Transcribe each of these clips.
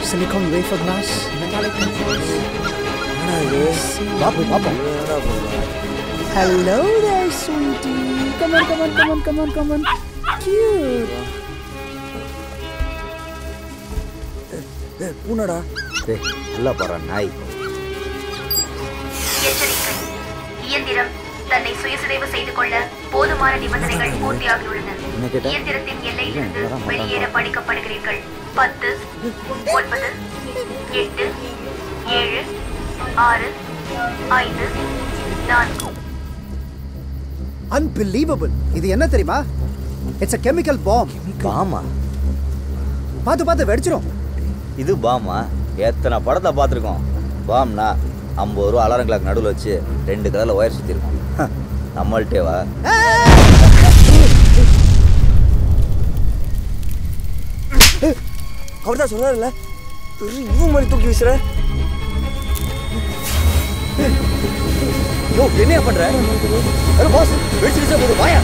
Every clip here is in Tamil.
Silicon wafer glass, metallic controls. Hello there, sweetie. Come on. Cute. பூனடா. நல்லா பாரு நாய். இயந்திரம் தன்னை சுயசிதைவு செய்து கொள்ள போதுமான நிபந்தனைகள் பூர்த்தியாகியுள்ளன. இயந்திரத்தின் எல்லையிலிருந்து வெளியேற பணிக்கப்படுகிறீர்கள். 10, 9, 8, 7, 6, 5, 4. Unbelievable. இது என்ன தெரியுமா? It's a chemical bomb. Bama? பாத்து வெடிச்சிரும். இது பாமா? எத்தனை படத்தை பார்த்துருக்கோம். பாம்னா 50 ரூபா அலாரம் கிளாக் நடுவில் வச்சு 2 கலரில் ஒயர் சுற்றிருக்கோம். நம்மள்டேவா? அவர் தான் சொன்னார்ல, இவ்வளோ மாதிரி தூக்கி வீசுற. என்ன பண்ற? பாஸ் வெடிச்சிருச்சா போது வாயா.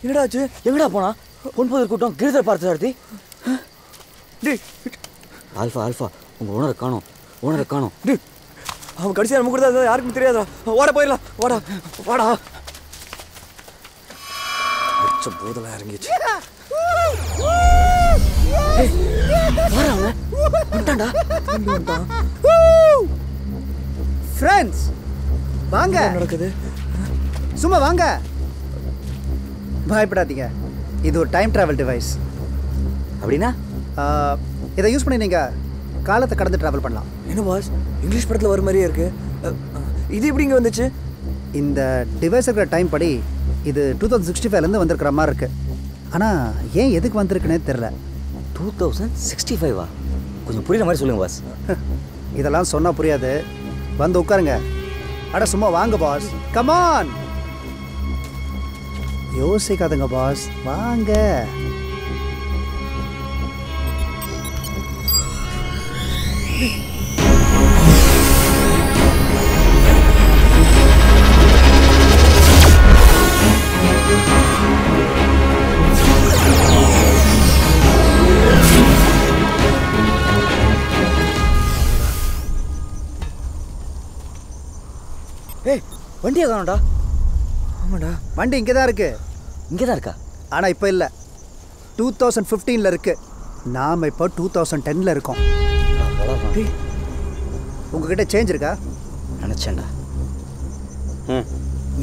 என்னடாச்சு? எங்கடா போனா? பொன்பதில் கூட்டம் கிரிதர் பார்த்து நடத்தி. ஆல்ஃபா உங்க ஓனரை காணோம். அவன் கடைசியாக நம்ம கூட யாருக்கும் தெரியாதா? வாடா போயிடலாம். வாடா. போதெல்லாம் இறங்கிச்சு. ஃப்ரெண்ட்ஸ் வாங்க. நடக்குது. சும்மா வாங்க. பயப்படாதீங்க. இது ஒரு டைம் டிராவல் டிவைஸ். அப்படின்னா இதை யூஸ் பண்ணி நீங்கள் காலத்தை கடந்து ட்ராவல் பண்ணலாம். என்ன பாஸ், இங்கிலீஷ் படத்தில் வர மாதிரியே இருக்கு. இது எப்படி இங்கே வந்துச்சு? இந்த டிவைஸ் இருக்கிற டைம் படி இது 2065லேருந்து வந்திருக்கிற மாதிரி இருக்கு. ஆனால் ஏன் எதுக்கு வந்திருக்குன்னே தெரில. 2065வா? கொஞ்சம் புரியுற மாதிரி சொல்லுங்க பாஸ். இதெல்லாம் சொன்னால் புரியாது. வந்து உட்காருங்க. அட சும்மா வாங்க பாஸ். கமான். யோசிக்காதுங்க பாஸ், வாங்க. வண்டியை காணோம்டா. ஆமாடா, வண்டி இங்கே தான் இருக்கு. இங்கே தான் இருக்கா? ஆனால் இப்போ இல்லை, 2015ல் இருக்கு. நாம் இப்போ 2010ல் இருக்கோம். உங்ககிட்ட சேஞ்ச் இருக்கா? நினச்சேன்டா.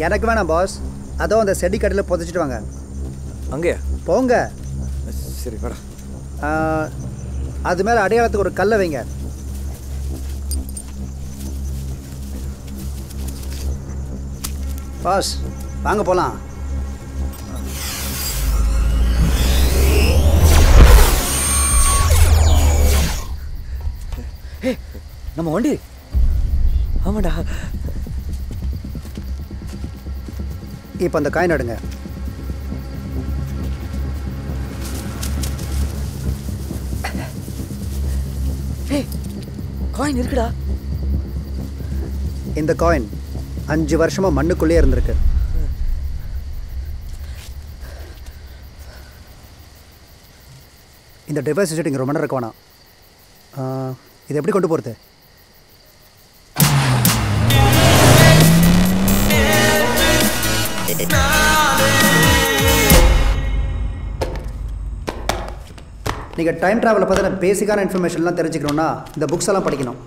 எனக்கு வேணாம் பாஸ். அதோ அந்த செடி கடையில் புதைச்சிட்டு வாங்க. அங்கேயா? போங்க. சரி வாடா. அது மேலே அடையாளத்துக்கு ஒரு கல்லை வைங்க. பாஸ் வாங்க போகலாம். நம்ம வண்டி. ஆமாடா. இப்போ அந்த காயின் எடுங்க. காயின் இருக்குடா. இந்த காயின் 5 வருஷமா மண்ணுக்குள்ளே இருந்திருக்கு. இந்த டிவைஸ் வச்சுட்டு இங்கே ரொம்ப நேரம் இருக்க வேணாம். இது எப்படி கொண்டு போகிறது? நீங்கள் டைம் ட்ராவலை பார்த்தா பேசிக்கான இன்ஃபர்மேஷன்லாம் தெரிஞ்சுக்கணுன்னா இந்த புக்ஸ் எல்லாம் படிக்கணும்.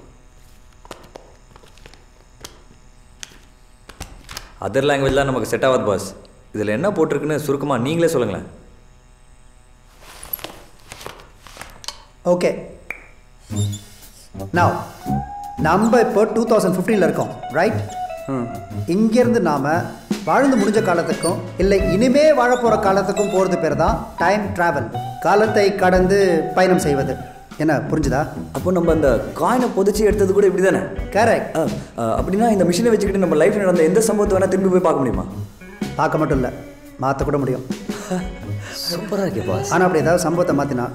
அதர் லாங்குவேஜ்லாம் நமக்கு செட் ஆகாது பாஸ். இதில் என்ன போட்டிருக்குன்னு சுருக்கமாக நீங்களே சொல்லுங்களேன். ஓகே, நம்ம இப்போ 2015ல் இருக்கோம், ரைட்? இங்கேருந்து நாம் வாழ்ந்து முடிஞ்ச காலத்துக்கும் இல்லை இனிமே வாழப்போகிற காலத்துக்கும் போகிறது பேர் தான் டைம் ட்ராவல். காலத்தை கடந்து பயணம் செய்வது. என்ன புரிஞ்சுதா? அப்போ நம்ம அந்த காயினை புதைச்சி எடுத்தது கூட இப்படி தானே? கரெக்ட். அப்படின்னா இந்த மிஷினை வச்சுக்கிட்டு நம்ம லைஃப்பில் நடந்த எந்த சம்பவத்தை வேணால் திரும்பி போய் பார்க்க முடியுமா? பார்க்க மட்டும் இல்லை, மாற்ற கூட முடியும். சூப்பராக இருக்கே பாஸ். ஆனால் அப்படி ஏதாவது சம்பவத்தை மாற்றினா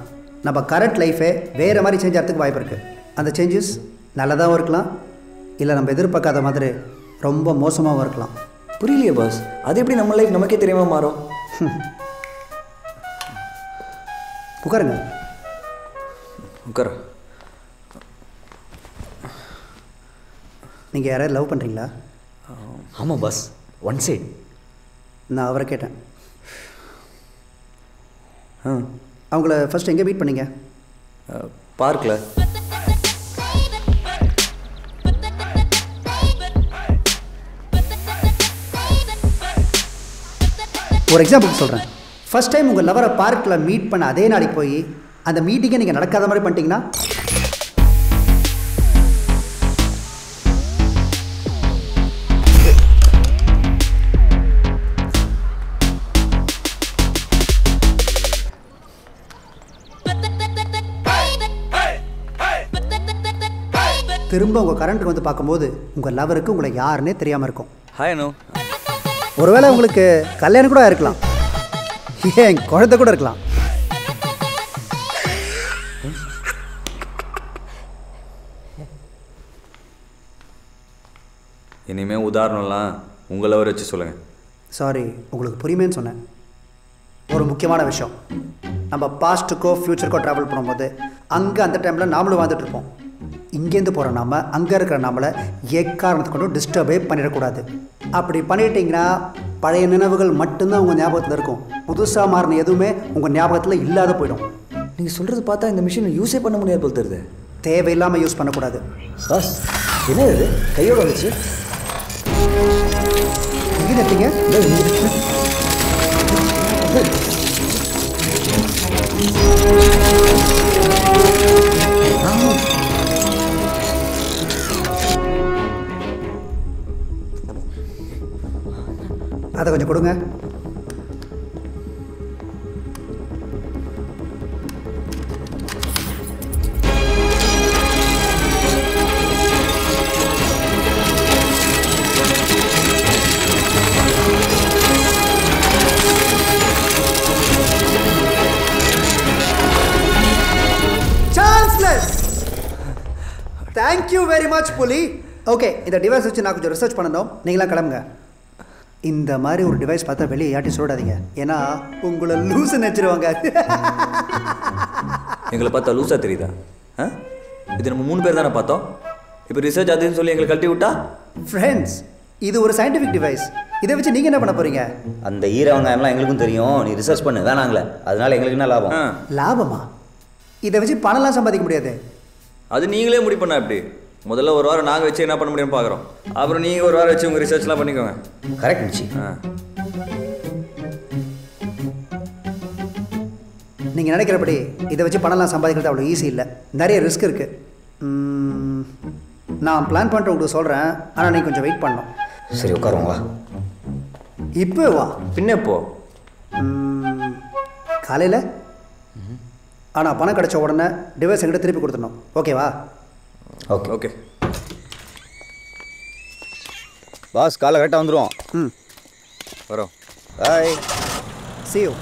நம்ம கரண்ட் லைஃபே வேறு மாதிரி சேஞ்ச் ஆகிறதுக்கு வாய்ப்பு இருக்குது. அந்த சேஞ்சஸ் நல்லதாகவும் இருக்கலாம், இல்லை நம்ம எதிர்பார்க்காத மாதிரி ரொம்ப மோசமாகவும் இருக்கலாம். புரியலையே பாஸ், அது எப்படி நம்ம லைஃப் நமக்கே தெரியாம மாறும்? உட்காருங்க. உட்கார. நீங்கள் யாராவது லவ் பண்ணுறீங்களா? ஆமாம் பாஸ், ஒன் சைட். நான் அவரை கேட்டேன். அவங்கள ஃபர்ஸ்ட் எங்கே மீட் பண்ணீங்க? பார்க்கில். ஒரு எக்ஸாம்பிள் சொல்கிறேன். ஃபர்ஸ்ட் டைம் உங்கள் லவரை பார்க்கில் மீட் பண்ண அதே நாளைக்கு போய் அந்த மீட்டிங்கை நீங்கள் நடக்காத மாதிரி பண்ணிட்டீங்கன்னா திரும்ப உங்கள் கரண்ட்டுக்கு வந்து பார்க்கும்போது உங்கள் லவருக்கு உங்களை யாருன்னே தெரியாமல் இருக்கும். ஹாய் அனு. ஒருவேளை உங்களுக்கு கல்யாணம் கூட இருக்கலாம், ஏன் குழந்தை கூட இருக்கலாம். இனிமேல் உதாரணம்லாம் உங்களை வச்சு சொல்லுங்கள். சாரி, உங்களுக்கு புரியுமேன்னு சொன்னேன். ஒரு முக்கியமான விஷயம், நம்ம பாஸ்ட்டுக்கோ ஃப்யூச்சருக்கோ ட்ராவல் பண்ணும்போது அங்கே அந்த டைமில் நாமளும் வாழ்ந்துட்டுருப்போம். இங்கேருந்து போகிற நாம அங்கே இருக்கிற நாமளை எக்காரணத்தை கொண்டு டிஸ்டர்பே பண்ணிடக்கூடாது. அப்படி பண்ணிட்டீங்கன்னா பழைய நினைவுகள் மட்டும்தான் உங்கள் ஞாபகத்தில் இருக்கும். புதுசாக மாறின எதுவுமே உங்கள் ஞாபகத்தில் இல்லாத போயிடும். நீங்கள் சொல்கிறது பார்த்தா இந்த மிஷினை யூஸே பண்ண முடியாது போல் தருது. தேவையில்லாமல் யூஸ் பண்ணக்கூடாது. பாஸ் என்ன இது கையோட வந்துச்சு? எங்கே நிறுத்தீங்க? அதை கொஞ்சம் கொடுங்க. தேங்க்யூ வெரி மச் புலி. ஓகே, இந்த டிவைஸ் வச்சு நான் கொஞ்சம் ரிசர்ச் பண்ணணும். நீங்களாம் கிளம்புங்க. இந்த மாதிரி ஒரு டிவைஸ் பார்த்தா வெளியே யாட்டி சொல்லிடாதீங்க, ஏன்னா உங்களை லூஸ் நினச்சிருவாங்க. எங்களை பார்த்தா லூஸாக தெரியுதா? இது நம்ம 3 பேர் தானே பார்த்தோம். இப்போ ரிசர்ச் அதுன்னு சொல்லி எங்களை கழட்டி விட்டா? ஃப்ரெண்ட்ஸ், இது ஒரு சயின்டிஃபிக் டிவைஸ். இதை வச்சு நீங்கள் என்ன பண்ண போகிறீங்க? அந்த ஈரவங்காயம்லாம் எங்களுக்கும் தெரியும், நீ ரிசர்ச் பண்ணு வேணாங்களே. அதனால எங்களுக்கு என்ன லாபம்? லாபமா? இதை வச்சு பணம்லாம் சம்பாதிக்க முடியாது. அது நீங்களே முடிவு பண்ண. எப்படி முதல்ல ஒரு வாரம் நாங்கள் வச்சு என்ன பண்ண முடியும்னு பார்க்குறோம். அப்புறம் நீங்கள் ஒரு வாரம் வச்சு உங்கள் ரிசர்ச்லாம் பண்ணிக்கோங்க. கரெக்ட் மிச்சி. நீங்கள் நினைக்கிறபடி இதை வச்சு பணம்லாம் சம்பாதிக்கிறது அவ்வளோ ஈஸி இல்லை, நிறைய ரிஸ்க் இருக்குது. நான் பிளான் பண்ணிட்டு உங்களுக்கு சொல்கிறேன், ஆனால் நீங்கள் கொஞ்சம் வெயிட் பண்ணணும். சரி உட்காருவோம் வா. இப்போ வா. பின்ன எப்போ? காலையில். ஆனால் பணம் கிடைச்ச உடனே டிவைஸ் எங்கிட்ட திருப்பி கொடுத்துடணும். ஓகேவா? ஓகே ஓகே பாஸ், காலை கரெக்டாக வந்துடுவோம். வரோம். பாய். See you.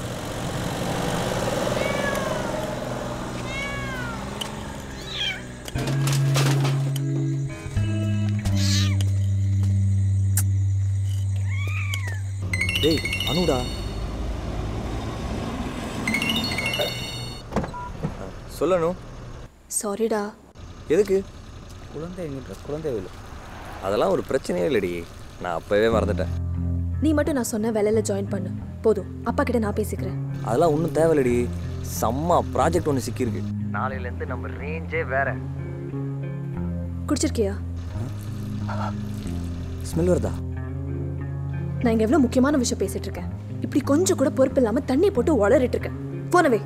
டேய் அனுடா. சொல்லணும். சாரிடா. எதுக்கு? குழந்தை இல்லை. அதெல்லாம் ஒரு பிரச்சனையே இல்லடி, நான் அப்போவே மறந்துட்டேன். நீ மட்டும் நான் சொன்ன வேலையில் ஜாயின் பண்ணு போதும். அப்பா கிட்ட நான் பேசிக்கிறேன். அதெல்லாம் ஒன்றும் தேவையில்லடி. செம்ம ப்ராஜெக்ட் ஒன்று சிக்கியிருக்கு. நாளையிலேருந்து நம்ம ரேஞ்சே வேற. குடிச்சிருக்கியா? ஸ்மெல் வருதா? நான் இங்கே எவ்வளோ முக்கியமான விஷயம் பேசிட்டு இருக்கேன், இப்படி கொஞ்சம் கூட பொறுப்பு இல்லாமல் தண்ணி போட்டு உளறிட்டு இருக்கேன். போனவே.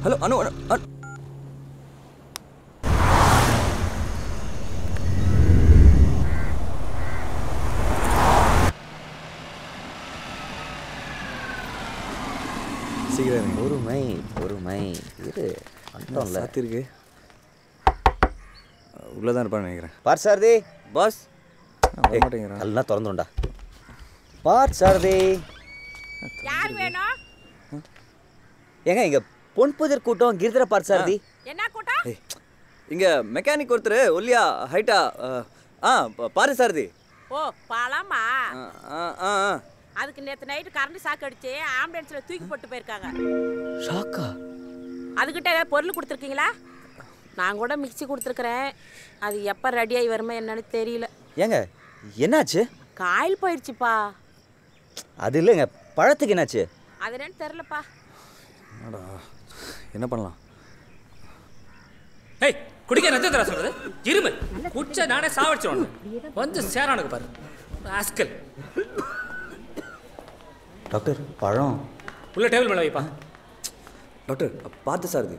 ஹலோ அனு அனு அனு. சீக்கிரம் பொறுமை இரு. அர்த்தம் இல்லை. சாத்திருக்கு. உள்ளதான் இருப்பான்னு நினைக்கிறேன். பார் சாரதி. பாஸ் மாட்டேங்கிறேன். எல்லாம் திறந்துண்டா. பார் சாரதி. யார் வேணும்? ஏங்க இங்க பொன்புதர் கூட்டம் கிரிதர பார் சாரதி. என்ன கூட்டம்? இங்க மெக்கானிக் ஒருத்தர் ஒல்லியா ஹைட்டா பாரு சாரதி. ஓ பழமா? ஆ. அதுக்கு நேற்று நைட்டு கரண்ட் ஷாக் அடிச்சு ஆம்புலன்ஸில் தூக்கி போட்டு போயிருக்காங்க. ஷாக்கா? அதுக்கிட்ட ஏதாவது பொருள் கொடுத்துருக்கீங்களா? நான் கூட மிக்சி கொடுத்துருக்குறேன். அது எப்போ ரெடியாகி வருமோ என்னன்னு தெரியல. ஏங்க என்னாச்சு? காயில் போயிடுச்சுப்பா. அது இல்லைங்க, பழத்துக்கு என்னாச்சு? அது என்னன்னு தெரிலப்பா. என்ன பண்ணலாம்? ஏய் குடிக்க நச்சத்திரா சொல்றது இருமு குச்ச நானே சாவடிச்சிடுவேன். வந்து சேரானுக்கு பாரு ஆஸ்கல். டாக்டர் பழம் உள்ள டேபிள் மேலே வைப்பா. டாக்டர் பார்த்து சாரதி.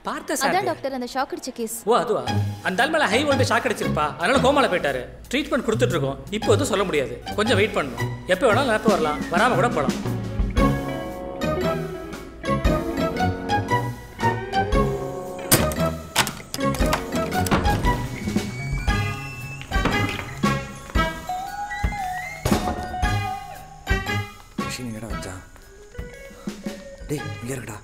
பார்த்த சார் அதான் டாக்டர் அந்த ஷாக் அடிச்ச கேஸ். ஓ அதுவா? அந்த ஆள் மேலே ஹை வோல்டேஜ் ஷாக் அடிச்சிருப்பா, அதனால கோமால போயிட்டாரு. ட்ரீட்மெண்ட் கொடுத்துட்டு இருக்கோம். இப்போ எதுவும் சொல்ல முடியாது, கொஞ்சம் வெயிட் பண்ணணும். எப்போ வேணாலும் எப்போ வரலாம், வராமல் கூட போகலாம். மிஷின் எங்கடா வச்சா? டேய் இங்கே இருக்கடா.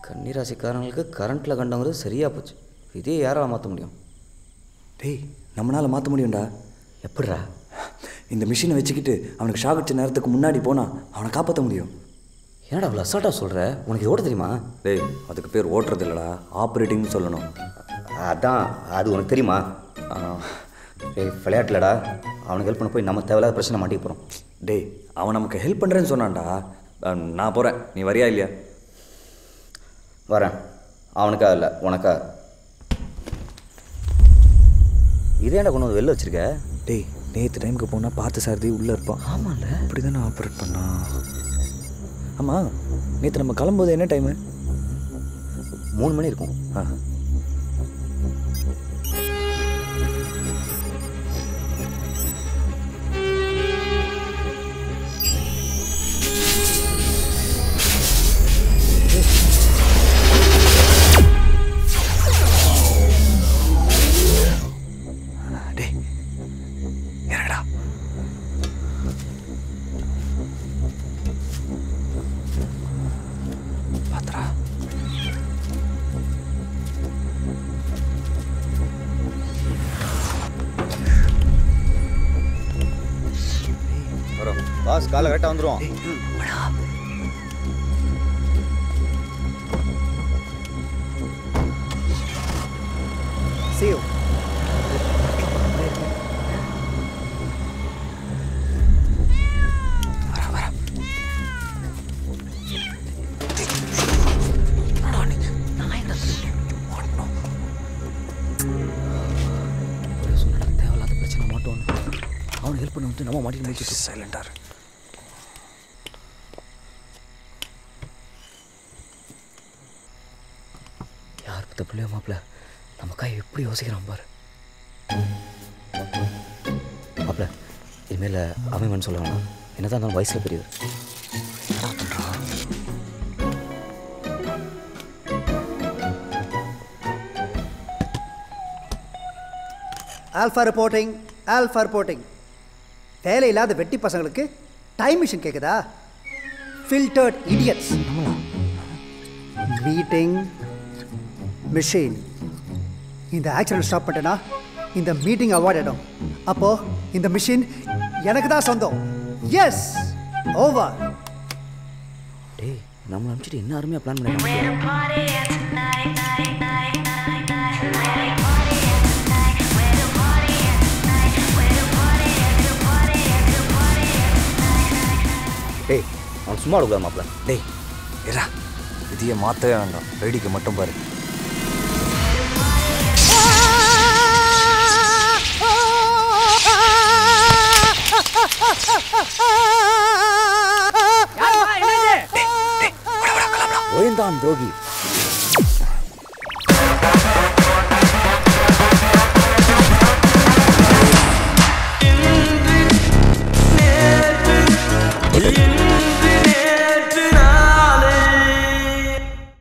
கன்னிராசிக்காரங்களுக்கு கரண்ட்டில் கண்டவங்கிறது சரியாக போச்சு. இதே யாரால் மாற்ற முடியும்? டேய் நம்மளால் மாற்ற முடியும்டா. எப்படிடா? இந்த மிஷினை வச்சுக்கிட்டு அவனுக்கு ஷாக் அடிச்ச நேரத்துக்கு முன்னாடி போனால் அவனை காப்பாற்ற முடியும். ஏன்டா அவ்வளோ அசால்ட்டாக சொல்கிற? உனக்கு இது ஓட்ட தெரியுமா? டேய் அதுக்கு பேர் ஓட்டுறது இல்லைடா, ஆப்ரேட்டிங்னு சொல்லணும். அதான் அது உனக்கு தெரியுமா? டேய் விளையாட்டுலடா, அவனுக்கு ஹெல்ப் பண்ண போய் நம்ம தேவையில்லாத பிரச்சனை மாட்டிக்க போகிறோம். டேய் அவன் நமக்கு ஹெல்ப் பண்ணுறேன்னு சொன்னான்டா. நான் போகிறேன், நீ வரியா இல்லையா? வரேன். அவனுக்கா இல்லை உனக்கா? இதேண்டா கொண்டு வந்து வெளில வச்சுருக்க? டேய் நேற்று டைமுக்கு போனால் பார்த்து சாரதி உள்ளே இருப்பான். ஆமாம்ல, இப்படி தானே ஆப்ரேட் பண்ணான். ஆமாம் நேற்று நம்ம கிளம்பும்போது என்ன டைமு? 3 மணி இருக்கும். பாஸ் காலை கரெக்டாக வந்துடும். See you. தேவையில்லாத பிரச்சனை மாட்டோம். அவனை ஹெல்ப் பண்ண வந்து நம்ம மாட்டி முடிச்சு சைலண்டார். யார் பத்த பிள்ளையோ மாப்பிள்ள நமக்காக எப்படி யோசிக்கிறான் பாரு. மாப்பிள்ள இனிமேல் அவன் சொல்ல வேணாம், என்னதான் இருந்தாலும் வயசில் பெரியவர். என்னடா பண்ணுறான்? Alpha reporting, alpha reporting. தேவையில்லாத வெட்டி பசங்களுக்கு டைம் மிஷின் கேட்குதா? Filtered idiots. Meeting machine. இந்த ஆக்சிடென்ட் ஸ்டாப் பண்ணிட்டேன்னா இந்த மீட்டிங் அவாய்ட் ஆகிடும். அப்போது இந்த மிஷின் எனக்கு தான் சொந்தம். Yes over. டேய் நம்மளை அனுப்பிச்சிட்டு என்ன அருமையாக பிளான் பண்ணிருக்கோம். டேய் அவன் சும்மா விடக்கூடாது மாப்பிள்ள. டேய் ஏரா விதியை மாற்றவே வேண்டாம், வேடிக்கை மட்டும் பாரு. ஓயந்தான் துரோகி